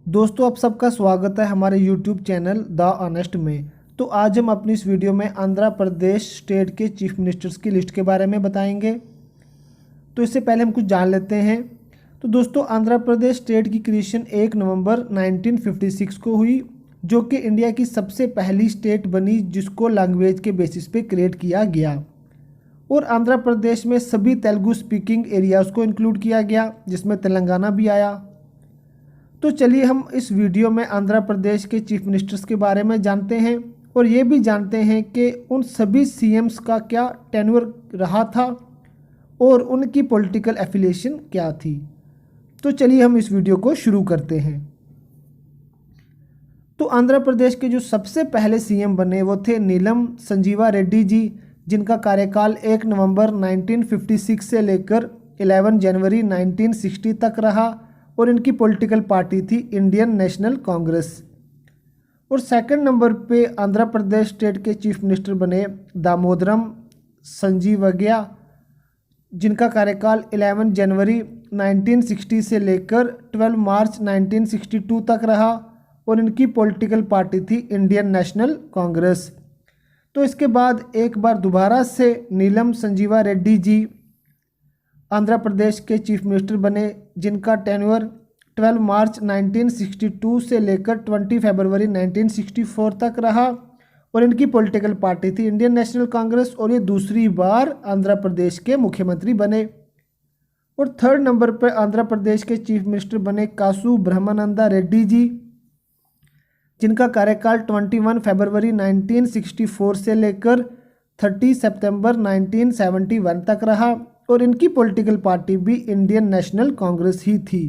दोस्तों, आप सबका स्वागत है हमारे YouTube चैनल द ऑनेस्ट में। तो आज हम अपनी इस वीडियो में आंध्र प्रदेश स्टेट के चीफ मिनिस्टर्स की लिस्ट के बारे में बताएंगे। तो इससे पहले हम कुछ जान लेते हैं। तो दोस्तों, आंध्र प्रदेश स्टेट की क्रिएशन 1 नवंबर 1956 को हुई, जो कि इंडिया की सबसे पहली स्टेट बनी जिसको लैंग्वेज के बेसिस पे क्रिएट किया गया। और आंध्र प्रदेश में सभी तेलुगु स्पीकिंग एरियाज़ को इंक्लूड किया गया, जिसमें तेलंगाना भी आया। तो चलिए हम इस वीडियो में आंध्र प्रदेश के चीफ मिनिस्टर्स के बारे में जानते हैं और ये भी जानते हैं कि उन सभी सीएम्स का क्या टेन्योर रहा था और उनकी पॉलिटिकल एफिलिएशन क्या थी। तो चलिए हम इस वीडियो को शुरू करते हैं। तो आंध्र प्रदेश के जो सबसे पहले सीएम बने वो थे नीलम संजीवा रेड्डी जी, जिनका कार्यकाल 1 नवंबर 1956 से लेकर 11 जनवरी 1960 तक रहा और इनकी पॉलिटिकल पार्टी थी इंडियन नेशनल कांग्रेस। और सेकंड नंबर पे आंध्र प्रदेश स्टेट के चीफ मिनिस्टर बने दामोदरम संजीवगया, जिनका कार्यकाल 11 जनवरी 1960 से लेकर 12 मार्च 1962 तक रहा और इनकी पॉलिटिकल पार्टी थी इंडियन नेशनल कांग्रेस। तो इसके बाद एक बार दोबारा से नीलम संजीवा रेड्डी जी आंध्र प्रदेश के चीफ मिनिस्टर बने, जिनका टेन्योर 12 मार्च 1962 से लेकर 20 फरवरी 1964 तक रहा और इनकी पॉलिटिकल पार्टी थी इंडियन नेशनल कांग्रेस और ये दूसरी बार आंध्र प्रदेश के मुख्यमंत्री बने। और थर्ड नंबर पर आंध्र प्रदेश के चीफ मिनिस्टर बने कासू ब्रह्मानंदा रेड्डी जी, जिनका कार्यकाल 21 फरवरी 1964 से लेकर 30 सितंबर 1971 तक रहा और इनकी पॉलिटिकल पार्टी भी इंडियन नेशनल कांग्रेस ही थी।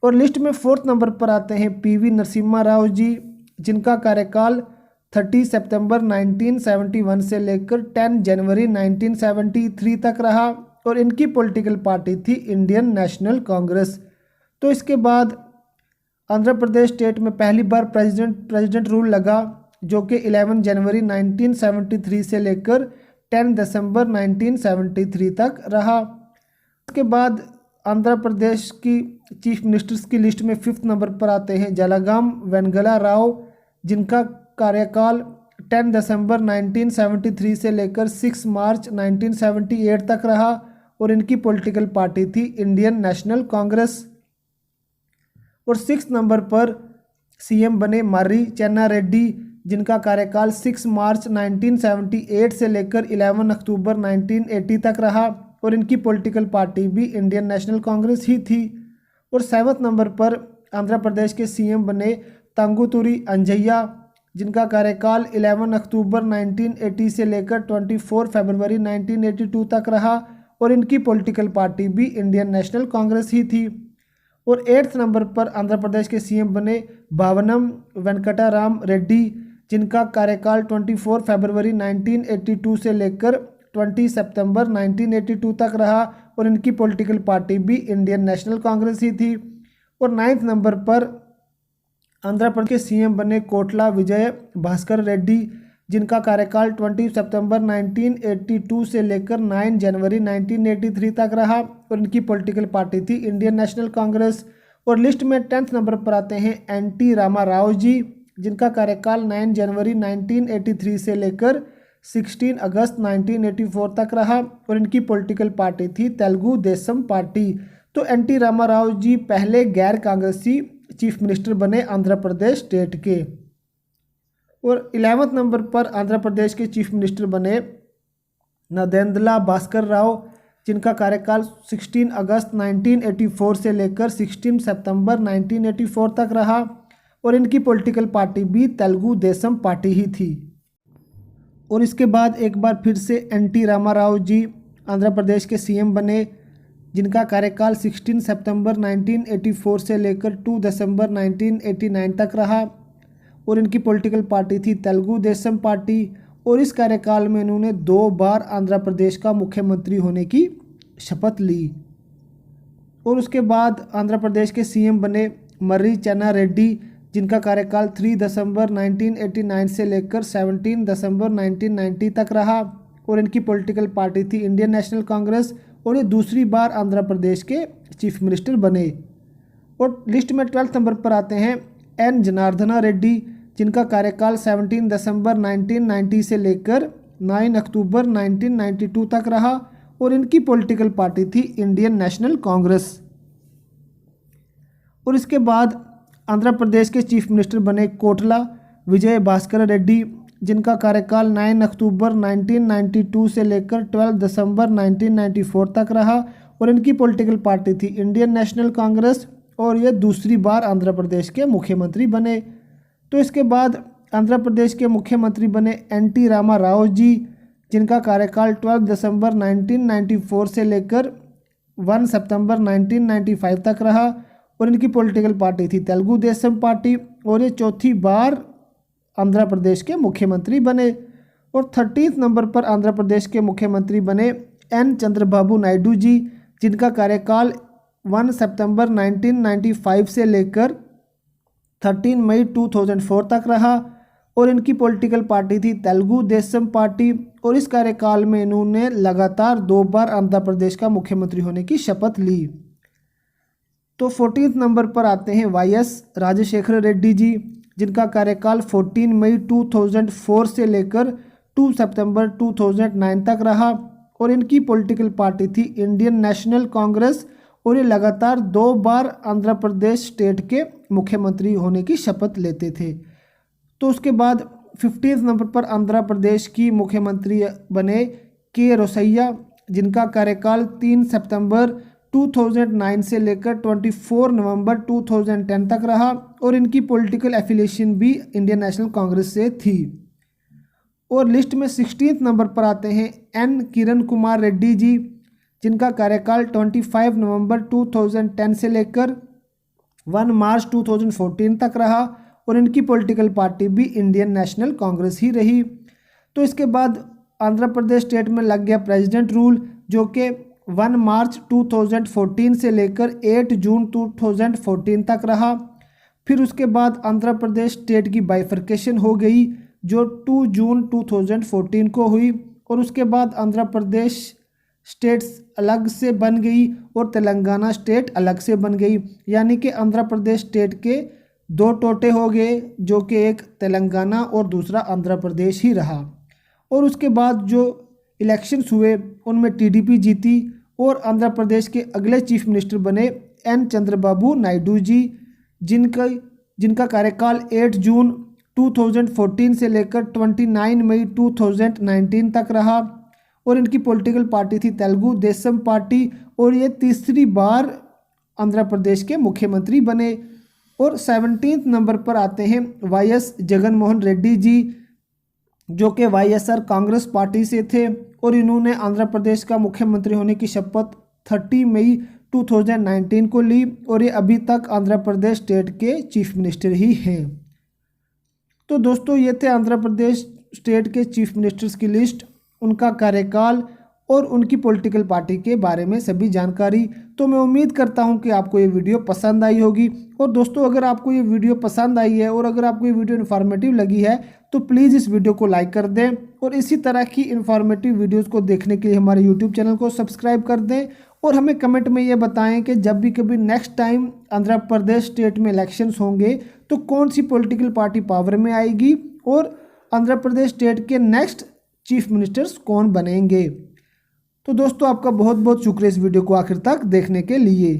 और लिस्ट में फोर्थ नंबर पर आते हैं पीवी नरसिम्हा राव जी, जिनका कार्यकाल 30 सितंबर 1971 से लेकर 10 जनवरी 1973 तक रहा और इनकी पॉलिटिकल पार्टी थी इंडियन नेशनल कांग्रेस। तो इसके बाद आंध्र प्रदेश स्टेट में पहली बार प्रेसिडेंट रूल लगा, जो कि 11 जनवरी 1973 से लेकर 10 दिसंबर 1973 तक रहा। उसके बाद आंध्र प्रदेश की चीफ मिनिस्टर्स की लिस्ट में फिफ्थ नंबर पर आते हैं जलागाम वेंगला राव, जिनका कार्यकाल 10 दिसंबर 1973 से लेकर 6 मार्च 1978 तक रहा और इनकी पॉलिटिकल पार्टी थी इंडियन नेशनल कांग्रेस। और सिक्स नंबर पर सीएम बने मर्री चन्ना रेड्डी, जिनका कार्यकाल 6 मार्च 1978 से लेकर 11 अक्टूबर 1980 तक रहा और इनकी पॉलिटिकल पार्टी भी इंडियन नेशनल कांग्रेस ही थी। और सेवन्थ नंबर पर आंध्र प्रदेश के सीएम बने तंगुतुरी अंजैया, जिनका कार्यकाल 11 अक्टूबर 1980 से लेकर 24 फरवरी 1982 तक रहा और इनकी पॉलिटिकल पार्टी भी इंडियन नेशनल कांग्रेस ही थी। और एट्थ नंबर पर आंध्र प्रदेश के सीएम बने भावनम वेंकटराम रेड्डी, जिनका कार्यकाल 24 फरवरी 1982 से लेकर 20 सितंबर 1982 तक रहा और इनकी पॉलिटिकल पार्टी भी इंडियन नेशनल कांग्रेस ही थी। और नाइन्थ नंबर पर आंध्र प्रदेश के सीएम बने कोटला विजय भास्कर रेड्डी, जिनका कार्यकाल 20 सितंबर 1982 से लेकर 9 जनवरी 1983 तक रहा और इनकी पॉलिटिकल पार्टी थी इंडियन नेशनल कांग्रेस। और लिस्ट में 10th नंबर पर आते हैं एनटी रामा राव जी, जिनका कार्यकाल 9 जनवरी 1983 से लेकर 16 अगस्त 1984 तक रहा और इनकी पॉलिटिकल पार्टी थी तेलुगु देशम पार्टी। तो एनटी रामा राव जी पहले गैर कांग्रेसी चीफ मिनिस्टर बने आंध्र प्रदेश स्टेट के। और 11वें नंबर पर आंध्र प्रदेश के चीफ मिनिस्टर बने नदेंद्रला भास्कर राव, जिनका कार्यकाल 16 अगस्त 1984 से लेकर 16 सितंबर 1984 तक रहा और इनकी पॉलिटिकल पार्टी भी तेलुगु देशम पार्टी ही थी। और इसके बाद एक बार फिर से एनटी रामा राव जी आंध्र प्रदेश के सीएम बने, जिनका कार्यकाल 16 सितंबर 1984 से लेकर 2 दिसंबर 1989 तक रहा और इनकी पॉलिटिकल पार्टी थी तेलुगु देशम पार्टी। और इस कार्यकाल में इन्होंने 2 बार आंध्र प्रदेश का मुख्यमंत्री होने की शपथ ली। और उसके बाद आंध्र प्रदेश के सीएम बने मर्री चन्ना रेड्डी, जिनका कार्यकाल 3 दिसंबर 1989 से लेकर 17 दिसंबर 1990 तक रहा और इनकी पॉलिटिकल पार्टी थी इंडियन नेशनल कांग्रेस और ये दूसरी बार आंध्र प्रदेश के चीफ मिनिस्टर बने। और लिस्ट में 12th नंबर पर आते हैं एन जनार्दना रेड्डी, जिनका कार्यकाल 17 दिसंबर 1990 से लेकर 9 अक्टूबर 1992 तक रहा और इनकी पॉलिटिकल पार्टी थी इंडियन नेशनल कांग्रेस। और इसके बाद आंध्र प्रदेश के चीफ मिनिस्टर बने कोटला विजय भास्कर रेड्डी, जिनका कार्यकाल 9 अक्टूबर 1992 से लेकर 12 दिसंबर 1994 तक रहा और इनकी पॉलिटिकल पार्टी थी इंडियन नेशनल कांग्रेस और ये दूसरी बार आंध्र प्रदेश के मुख्यमंत्री बने। तो इसके बाद आंध्र प्रदेश के मुख्यमंत्री बने एन.टी. रामा राव जी, जिनका कार्यकाल 12 दिसंबर 1994 से लेकर 1 सितंबर 1995 तक रहा और इनकी पॉलिटिकल पार्टी थी तेलुगु देशम पार्टी और ये चौथी बार आंध्र प्रदेश के मुख्यमंत्री बने। और 30 नंबर पर आंध्र प्रदेश के मुख्यमंत्री बने एन चंद्रबाबू नायडू जी, जिनका कार्यकाल 1 सितंबर 1995 से लेकर 13 मई 2004 तक रहा और इनकी पॉलिटिकल पार्टी थी तेलुगु देशम पार्टी और इस कार्यकाल में इन्होंने लगातार 2 बार आंध्र प्रदेश का मुख्यमंत्री होने की शपथ ली। तो 14 नंबर पर आते हैं वाई.एस. राजशेखर रेड्डी जी, जिनका कार्यकाल 14 मई 2004 से लेकर 2 सितंबर 2009 तक रहा और इनकी पॉलिटिकल पार्टी थी इंडियन नेशनल कांग्रेस और ये लगातार 2 बार आंध्र प्रदेश स्टेट के मुख्यमंत्री होने की शपथ लेते थे। तो उसके बाद 15 नंबर पर आंध्र प्रदेश की मुख्यमंत्री बने के रोसैया, जिनका कार्यकाल 3 सितंबर 2009 से लेकर 24 नवंबर 2010 तक रहा और इनकी पॉलिटिकल एफिलिएशन भी इंडियन नेशनल कांग्रेस से थी। और लिस्ट में 16 नंबर पर आते हैं एन किरण कुमार रेड्डी जी, जिनका कार्यकाल 25 नवंबर 2010 से लेकर 1 मार्च 2014 तक रहा और इनकी पॉलिटिकल पार्टी भी इंडियन नेशनल कांग्रेस ही रही। तो इसके बाद आंध्र प्रदेश स्टेट में लग गया प्रेसिडेंट रूल, जो कि 1 मार्च 2014 से लेकर 8 जून 2014 तक रहा। फिर उसके बाद आंध्र प्रदेश स्टेट की बाइफर्केशन हो गई, जो 2 जून 2014 को हुई और उसके बाद आंध्र प्रदेश स्टेट्स अलग से बन गई और तेलंगाना स्टेट अलग से बन गई, यानी कि आंध्र प्रदेश स्टेट के 2 टोटे हो गए, जो कि एक तेलंगाना और दूसरा आंध्र प्रदेश ही रहा। और उसके बाद जो इलेक्शंस हुए उनमें टीडीपी जीती और आंध्र प्रदेश के अगले चीफ मिनिस्टर बने एन चंद्रबाबू नायडू जी, जिनका कार्यकाल 8 जून 2014 से लेकर 29 मई 2019 तक रहा और इनकी पॉलिटिकल पार्टी थी तेलुगु देशम पार्टी और ये तीसरी बार आंध्र प्रदेश के मुख्यमंत्री बने। और 17 नंबर पर आते हैं वाई.एस. जगनमोहन रेड्डी जी, जो कि वाई.एस.आर. कांग्रेस पार्टी से थे और इन्होंने आंध्र प्रदेश का मुख्यमंत्री होने की शपथ 30 मई 2019 को ली और ये अभी तक आंध्र प्रदेश स्टेट के चीफ मिनिस्टर ही हैं। तो दोस्तों ये थे आंध्र प्रदेश स्टेट के चीफ मिनिस्टर्स की लिस्ट, उनका कार्यकाल और उनकी पॉलिटिकल पार्टी के बारे में सभी जानकारी। तो मैं उम्मीद करता हूं कि आपको ये वीडियो पसंद आई होगी। और दोस्तों अगर आपको ये वीडियो पसंद आई है और अगर आपको ये वीडियो इन्फॉर्मेटिव लगी है तो प्लीज़ इस वीडियो को लाइक कर दें और इसी तरह की इन्फॉर्मेटिव वीडियोज़ को देखने के लिए हमारे यूट्यूब चैनल को सब्सक्राइब कर दें और हमें कमेंट में ये बताएं कि जब भी कभी next time Andhra Pradesh state में इलेक्शंस होंगे तो कौन सी पॉलिटिकल पार्टी पावर में आएगी और आंध्र प्रदेश स्टेट के नेक्स्ट चीफ मिनिस्टर्स कौन बनेंगे। तो दोस्तों आपका बहुत बहुत शुक्रिया इस वीडियो को आखिर तक देखने के लिए।